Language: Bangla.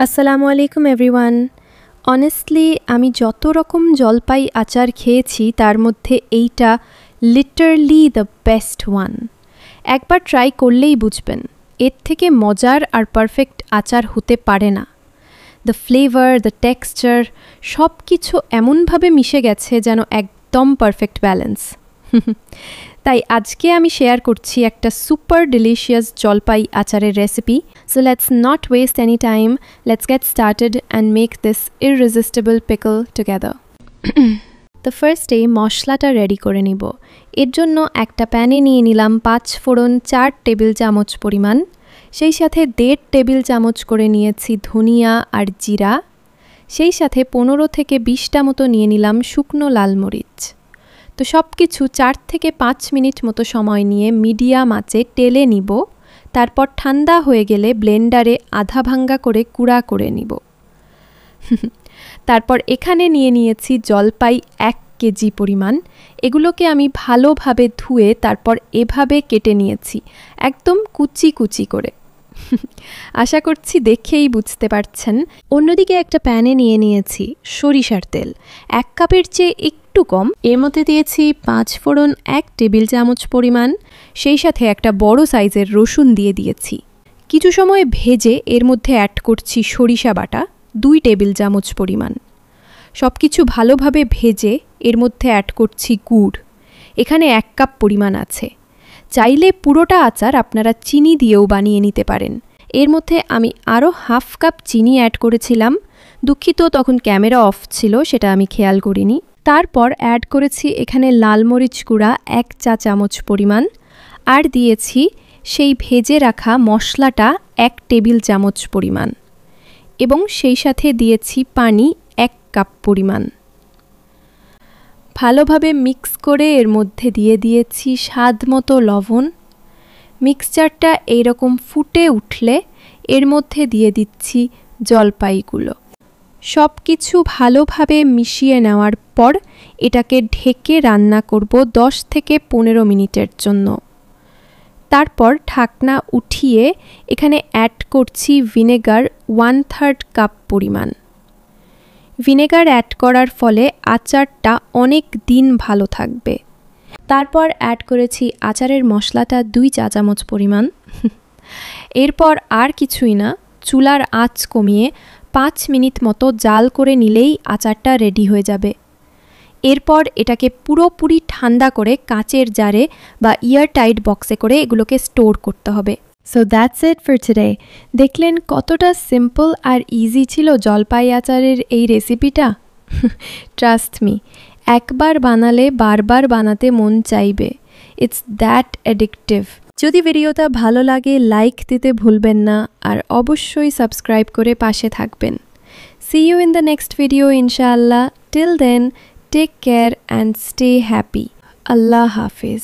আসসালামু আলাইকুম এভরিওয়ান। অনেস্টলি আমি যত রকম জলপাই আচার খেয়েছি তার মধ্যে এইটা লিটারলি দ্য বেস্ট ওয়ান। একবার ট্রাই করলেই বুঝবেন এর থেকে মজার আর পারফেক্ট আচার হতে পারে না। দ্য ফ্লেভার, দ্য টেক্সচার সব কিছু এমনভাবে মিশে গেছে যেন একদম পারফেক্ট ব্যালেন্স। তাই আজকে আমি শেয়ার করছি একটা সুপার ডিলিশিয়াস জলপাই আচারের recipe. So let's not waste any time. Let's get started and make this irresistible pickle together. The first day মশলাটা রেডি করে নিব। এর জন্য একটা প্যানে নিয়ে নিলাম 5 ফোড়ন 4 টেবিল চামচ পরিমাণ, সেই সাথে 1.5 টেবিল চামচ করে নিয়েছি ধনিয়া আর জিরা, সেই সাথে 15 থেকে 20টা মতো নিয়ে নিলাম শুকনো লাল মরিচ। তো সব কিছু 4 থেকে 5 মিনিট মতো সময় নিয়ে মিডিয়াম আঁচে টেলে নিব। তারপর ঠান্ডা হয়ে গেলে ব্লেন্ডারে আধা ভাঙ্গা করে গুঁড়া করে নিব। তারপর এখানে নিয়ে নিয়েছি জলপাই 1 কেজি পরিমাণ। এগুলোকে আমি ভালোভাবে ধুয়ে তারপর এভাবে কেটে নিয়েছি, একদম কুচি কুচি করে। আশা করছি দেখেই বুঝতে পারছেন। অন্যদিকে একটা প্যানে নিয়ে নিয়েছি সরিষার তেল 1 কাপের চেয়ে একটু কম। এর মধ্যে দিয়েছি 5 ফোড়ন 1 টেবিল চামচ পরিমাণ, সেই সাথে একটা বড় সাইজের রসুন দিয়ে দিয়েছি। কিছু সময় ভেজে এর মধ্যে অ্যাড করছি সরিষা বাটা 2 টেবিল চামচ পরিমাণ। সব কিছু ভালোভাবে ভেজে এর মধ্যে অ্যাড করছি গুড়, এখানে 1 কাপ পরিমাণ আছে। চাইলে পুরোটা আচার আপনারা চিনি দিয়েও বানিয়ে নিতে পারেন। এর মধ্যে আমি আরও হাফ কাপ চিনি অ্যাড করেছিলাম, দুঃখিত তখন ক্যামেরা অফ ছিল, সেটা আমি খেয়াল করিনি। তারপর অ্যাড করেছি এখানে লাল মরিচ গুঁড়া 1 চা চামচ পরিমাণ, আর দিয়েছি সেই ভেজে রাখা মশলাটা 1 টেবিল চামচ পরিমাণ, এবং সেই সাথে দিয়েছি পানি 1 কাপ পরিমাণ। ভালোভাবে মিক্স করে এর মধ্যে দিয়ে দিয়েছি স্বাদ মতো লবণ। মিক্সচারটা এইরকম ফুটে উঠলে এর মধ্যে দিয়ে দিচ্ছি জলপাইগুলো। সব কিছু ভালোভাবে মিশিয়ে নেওয়ার পর এটাকে ঢেকে রান্না করব 10 থেকে 15 মিনিটের জন্য। তারপর ঢাকনা উঠিয়ে এখানে অ্যাড করছি ভিনেগার 1/3 কাপ পরিমাণ। ভিনেগার অ্যাড করার ফলে আচারটা অনেক দিন ভালো থাকবে। তারপর অ্যাড করেছি আচারের মশলাটা 2 চা চামচ পরিমাণ। এরপর আর কিছুই না, চুলার আঁচ কমিয়ে 5 মিনিট মতো জাল করে নিলেই আচারটা রেডি হয়ে যাবে। এরপর এটাকে পুরোপুরি ঠান্ডা করে কাচের জারে বা এয়ারটাইট বক্সে করে এগুলোকে স্টোর করতে হবে। So that's it for today. দেখলেন কতটা সিম্পল আর ইজি ছিল জলপাই আচারের এই রেসিপিটা। ট্রাস্ট মি, একবার বানালে বারবার বানাতে মন চাইবে। It's that addictive. যদি ভিডিওটা ভালো লাগে লাইক দিতে ভুলবেন না, আর অবশ্যই সাবস্ক্রাইব করে পাশে থাকবেন। See you in the next video ইনশাআল্লাহ। Till then, take care and stay happy. আল্লাহ হাফিজ।